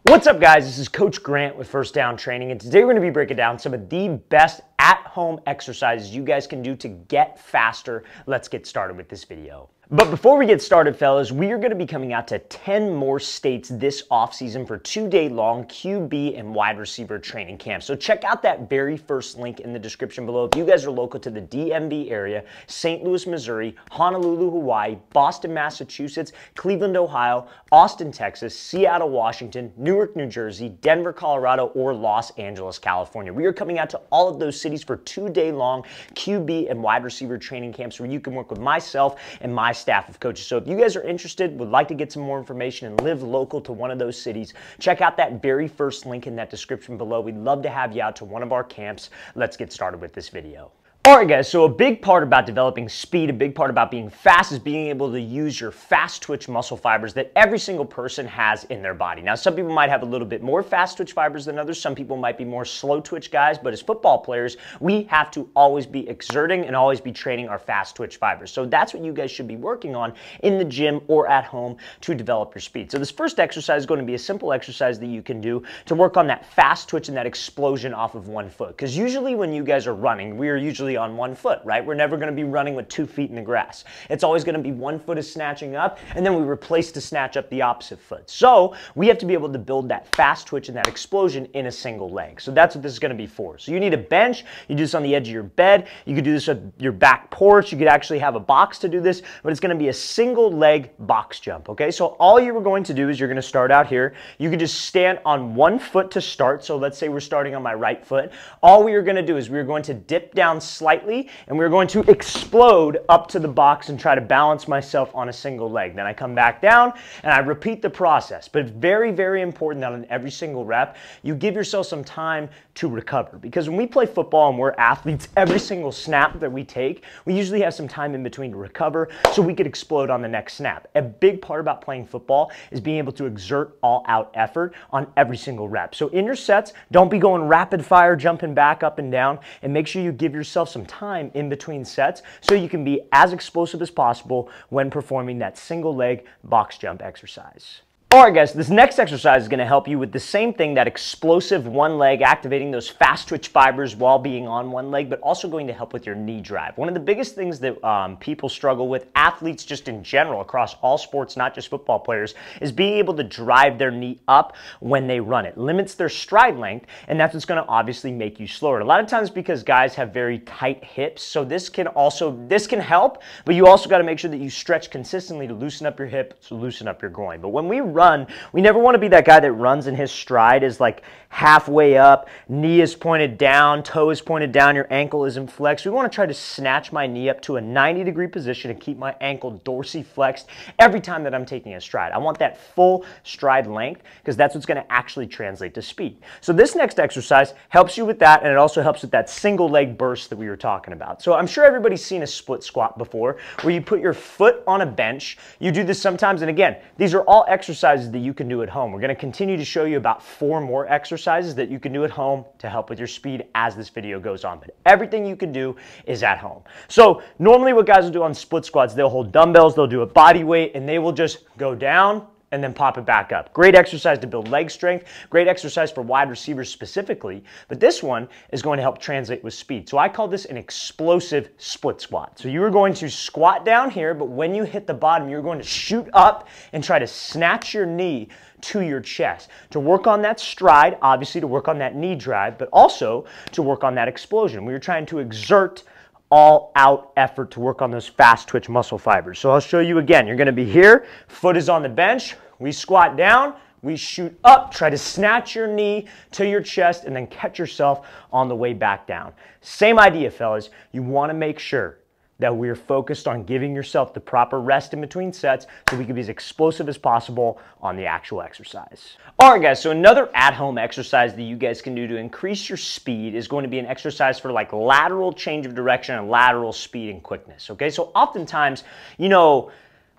What's up, guys? This is Coach Grant with First Down Training, and today we're going to be breaking down some of the best at-home exercises you guys can do to get faster. Let's get started with this video. But before we get started, fellas, we are going to be coming out to 10 more states this offseason for 2-day-long QB and wide receiver training camps. So check out that very first link in the description below. If you guys are local to the DMV area, St. Louis, Missouri, Honolulu, Hawaii, Boston, Massachusetts, Cleveland, Ohio, Austin, Texas, Seattle, Washington, Newark, New Jersey, Denver, Colorado, or Los Angeles, California. We are coming out to all of those cities for 2-day-long QB and wide receiver training camps where you can work with myself and my staff of coaches. So if you guys are interested, would like to get some more information and live local to one of those cities, check out that very first link in that description below. We'd love to have you out to one of our camps. Let's get started with this video. Alright guys, so a big part about developing speed, a big part about being fast is being able to use your fast twitch muscle fibers that every single person has in their body. Now some people might have a little bit more fast twitch fibers than others, some people might be more slow twitch guys, but as football players, we have to always be exerting and always be training our fast twitch fibers. So that's what you guys should be working on in the gym or at home to develop your speed. So this first exercise is going to be a simple exercise that you can do to work on that fast twitch and that explosion off of one foot. Because usually when you guys are running, we are usually on one foot, right? We're never going to be running with 2 feet in the grass. It's always going to be one foot is snatching up, and then we replace to snatch up the opposite foot. So we have to be able to build that fast twitch and that explosion in a single leg. So that's what this is going to be for. So you need a bench. You do this on the edge of your bed. You could do this at your back porch. You could actually have a box to do this, but it's going to be a single leg box jump, okay? So all you're going to do is you're going to start out here. You can just stand on one foot to start. So let's say we're starting on my right foot. All we are going to do is we're going to dip down slightly, and we're going to explode up to the box and try to balance myself on a single leg. Then I come back down and I repeat the process. But it's very, very important that on every single rep, you give yourself some time to recover. Because when we play football and we're athletes, every single snap that we take, we usually have some time in between to recover so we could explode on the next snap. A big part about playing football is being able to exert all-out effort on every single rep. So in your sets, don't be going rapid fire, jumping back up and down, and make sure you give yourself some time in between sets so you can be as explosive as possible when performing that single leg box jump exercise. Alright guys, this next exercise is going to help you with the same thing, that explosive one leg, activating those fast twitch fibers while being on one leg, but also going to help with your knee drive. One of the biggest things that people struggle with, athletes just in general across all sports, not just football players, is being able to drive their knee up when they run. It limits their stride length, and that's what's going to obviously make you slower. A lot of times because guys have very tight hips, so this can help, but you also got to make sure that you stretch consistently to loosen up your hip, to loosen up your groin. But when we run, we never want to be that guy that runs and his stride is like halfway up, knee is pointed down, toe is pointed down, your ankle isn't flexed. We want to try to snatch my knee up to a 90-degree position and keep my ankle dorsiflexed every time that I'm taking a stride. I want that full stride length because that's what's going to actually translate to speed. So this next exercise helps you with that, and it also helps with that single leg burst that we were talking about. So I'm sure everybody's seen a split squat before where you put your foot on a bench. You do this sometimes, and again, these are all exercises that you can do at home. We're going to continue to show you about 4 more exercises that you can do at home to help with your speed as this video goes on. But everything you can do is at home. So normally what guys will do on split squats, they'll hold dumbbells, they'll do a body weight, and they will just go down and then pop it back up. Great exercise to build leg strength, great exercise for wide receivers specifically, but this one is going to help translate with speed. So I call this an explosive split squat. So you are going to squat down here, but when you hit the bottom, you're going to shoot up and try to snatch your knee to your chest to work on that stride, obviously to work on that knee drive, but also to work on that explosion. We are trying to exert all-out effort to work on those fast twitch muscle fibers. So I'll show you again. You're going to be here, foot is on the bench, we squat down, we shoot up, try to snatch your knee to your chest, and then catch yourself on the way back down. Same idea, fellas. You want to make sure that we're focused on giving yourself the proper rest in between sets so we can be as explosive as possible on the actual exercise. Alright guys, so another at-home exercise that you guys can do to increase your speed is going to be an exercise for like lateral change of direction and lateral speed and quickness, okay? So oftentimes, you know,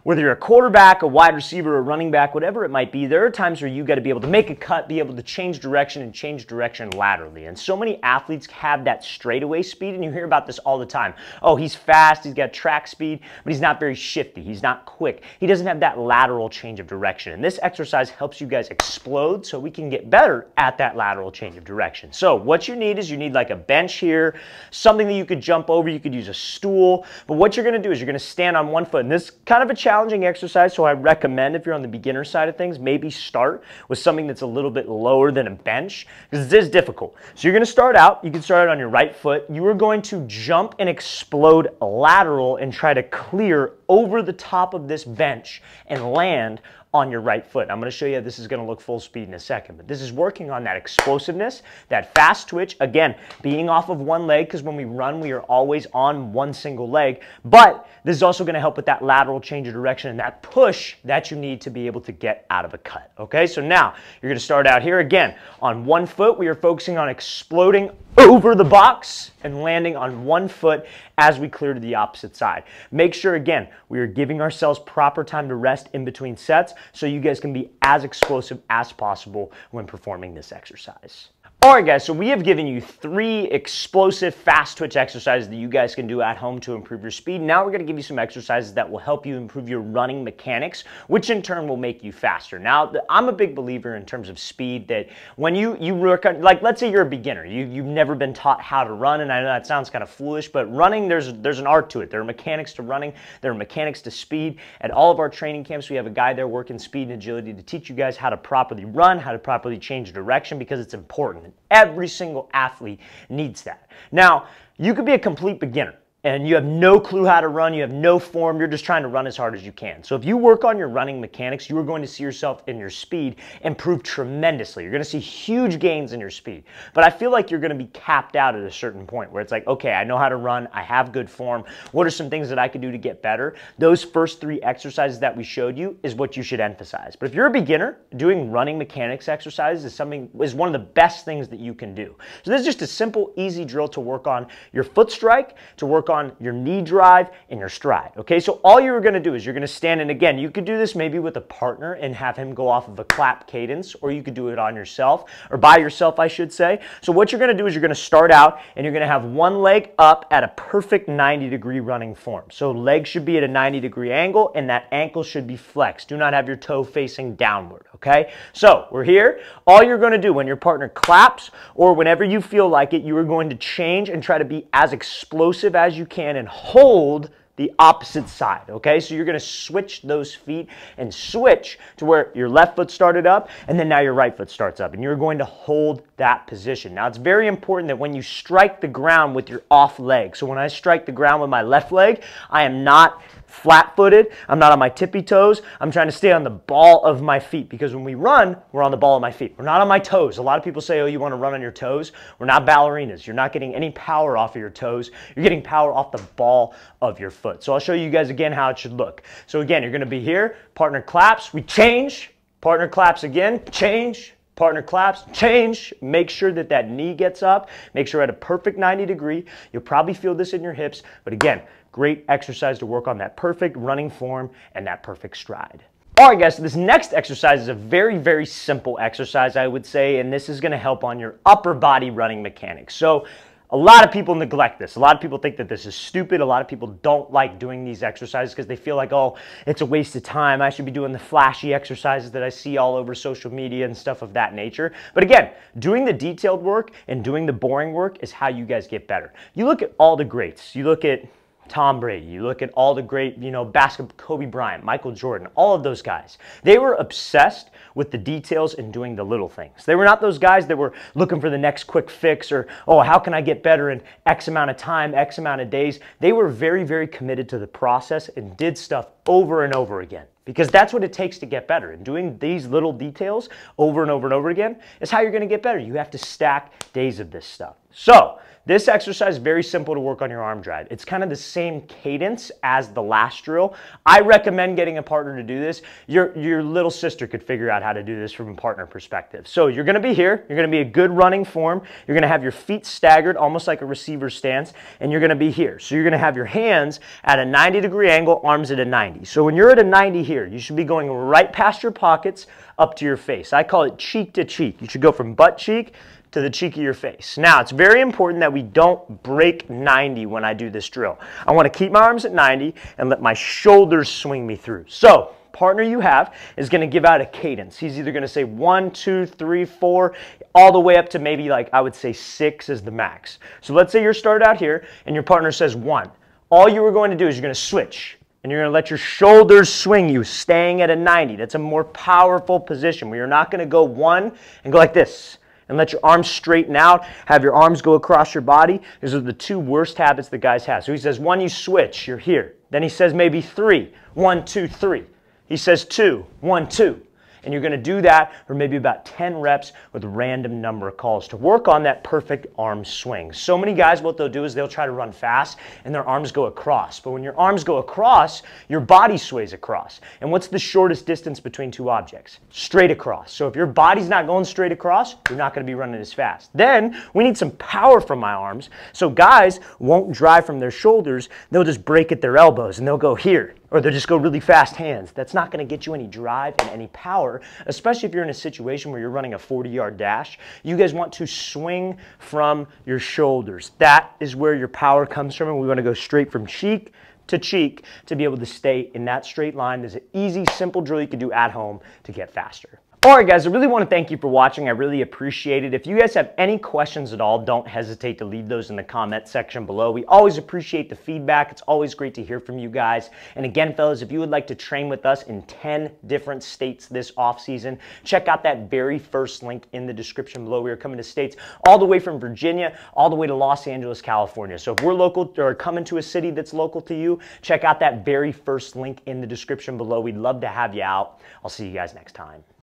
Whether you're a quarterback, a wide receiver, a running back, whatever it might be, there are times where you got to be able to make a cut, be able to change direction and change direction laterally. And so many athletes have that straightaway speed, and you hear about this all the time. Oh, he's fast, he's got track speed, but he's not very shifty, he's not quick. He doesn't have that lateral change of direction. And this exercise helps you guys explode so we can get better at that lateral change of direction. So what you need is you need like a bench here, something that you could jump over, you could use a stool, but what you're going to do is you're going to stand on one foot. And this is kind of a challenging exercise, so I recommend if you're on the beginner side of things, maybe start with something that's a little bit lower than a bench, because it is difficult. So you're going to start out, you can start out on your right foot. You are going to jump and explode lateral and try to clear over the top of this bench and land on your right foot. I'm going to show you how this is going to look full speed in a second, but this is working on that explosiveness, that fast twitch, again, being off of one leg, because when we run, we are always on one single leg, but this is also going to help with that lateral change of direction and that push that you need to be able to get out of a cut. Okay, so now you're going to start out here again on one foot. We are focusing on exploding over the box and landing on one foot as we clear to the opposite side. Make sure, again, we are giving ourselves proper time to rest in between sets so you guys can be as explosive as possible when performing this exercise. All right, guys, so we have given you 3 explosive fast twitch exercises that you guys can do at home to improve your speed. Now we're going to give you some exercises that will help you improve your running mechanics, which in turn will make you faster. Now, I'm a big believer in terms of speed that when you work on, like, let's say you're a beginner, you've never been taught how to run, and I know that sounds kind of foolish, but running, there's an art to it. There are mechanics to running, there are mechanics to speed. At all of our training camps, we have a guy there working speed and agility to teach you guys how to properly run, how to properly change direction, because it's important. Every single athlete needs that. Now, you could be a complete beginner and you have no clue how to run, you have no form, you're just trying to run as hard as you can. So if you work on your running mechanics, you are going to see yourself in your speed improve tremendously. You're going to see huge gains in your speed. But I feel like you're going to be capped out at a certain point where it's like, okay, I know how to run, I have good form. What are some things that I could do to get better? Those first 3 exercises that we showed you is what you should emphasize. But if you're a beginner, doing running mechanics exercises is one of the best things that you can do. So this is just a simple, easy drill to work on your foot strike, to work on your knee drive and your stride. Okay, so all you're going to do is you're going to stand, and again, you could do this maybe with a partner and have him go off of a clap cadence, or you could do it on yourself, or by yourself, I should say. So what you're going to do is you're going to start out and you're going to have one leg up at a perfect 90-degree running form. So legs should be at a 90-degree angle and that ankle should be flexed. Do not have your toe facing downward. Okay, so we're here. All you're going to do when your partner claps or whenever you feel like it, you are going to change and try to be as explosive as you can and hold the opposite side, okay? So you're going to switch those feet and switch to where your left foot started up and then now your right foot starts up, and you're going to hold that position. Now, it's very important that when you strike the ground with your off leg, so when I strike the ground with my left leg, I am not flat-footed, I'm not on my tippy toes, I'm trying to stay on the ball of my feet, because when we run, we're on the ball of my feet. We're not on my toes. A lot of people say, oh, you want to run on your toes? We're not ballerinas. You're not getting any power off of your toes. You're getting power off the ball of your foot. So I'll show you guys again how it should look. So again, you're going to be here, partner claps, we change, partner claps again, change, partner claps, change. Make sure that that knee gets up. Make sure at a perfect 90-degree. You'll probably feel this in your hips, but again, great exercise to work on that perfect running form and that perfect stride. All right, guys, so this next exercise is a very, very simple exercise, I would say, and this is going to help on your upper body running mechanics. So a lot of people neglect this. A lot of people think that this is stupid. A lot of people don't like doing these exercises because they feel like, oh, it's a waste of time. I should be doing the flashy exercises that I see all over social media and stuff of that nature. But again, doing the detailed work and doing the boring work is how you guys get better. You look at all the greats. You look at Tom Brady, you look at all the great, basketball, Kobe Bryant, Michael Jordan, all of those guys. They were obsessed with the details and doing the little things. They were not those guys that were looking for the next quick fix or, oh, how can I get better in X amount of time, X amount of days. They were very, very committed to the process and did stuff over and over again, because that's what it takes to get better. And doing these little details over and over and over again is how you're going to get better. You have to stack days of this stuff. So this exercise is very simple to work on your arm drive. It's kind of the same cadence as the last drill. I recommend getting a partner to do this. Your little sister could figure out how to do this from a partner perspective. So you're gonna be here, you're gonna be a good running form, you're gonna have your feet staggered, almost like a receiver stance, and you're gonna be here. So you're gonna have your hands at a 90-degree angle, arms at a 90. So when you're at a 90 here, you should be going right past your pockets up to your face. I call it cheek to cheek. You should go from butt cheek to the cheek of your face. Now, it's very important that we don't break 90 when I do this drill. I want to keep my arms at 90 and let my shoulders swing me through. So, partner you have is going to give out a cadence. He's either going to say 1, 2, 3, 4, all the way up to maybe like I would say 6 is the max. So let's say you're started out here and your partner says 1. All you are going to do is you're going to switch. And you're going to let your shoulders swing you, staying at a 90. That's a more powerful position where you're not going to go 1 and go like this. And let your arms straighten out, have your arms go across your body. These are the two worst habits that guys have. So he says 1, you switch, you're here. Then he says maybe 3, 1, 2, 3. He says 2, 1, 2. And you're going to do that for maybe about 10 reps with a random number of calls to work on that perfect arm swing. So many guys, what they'll do is they'll try to run fast and their arms go across. But when your arms go across, your body sways across. And what's the shortest distance between two objects? Straight across. So if your body's not going straight across, you're not going to be running as fast. Then we need some power from my arms. So guys won't drive from their shoulders. They'll just break at their elbows and they'll go here. Or they'll just go really fast hands. That's not going to get you any drive and any power, especially if you're in a situation where you're running a 40-yard dash. You guys want to swing from your shoulders. That is where your power comes from, and we want to go straight from cheek to be able to stay in that straight line. There's an easy, simple drill you can do at home to get faster. Alright guys, I really want to thank you for watching. I really appreciate it. If you guys have any questions at all, don't hesitate to leave those in the comment section below. We always appreciate the feedback. It's always great to hear from you guys. And again, fellas, if you would like to train with us in 10 different states this off season, check out that very first link in the description below. We are coming to states all the way from Virginia, all the way to Los Angeles, California. So if we're local or coming to a city that's local to you, check out that very first link in the description below. We'd love to have you out. I'll see you guys next time.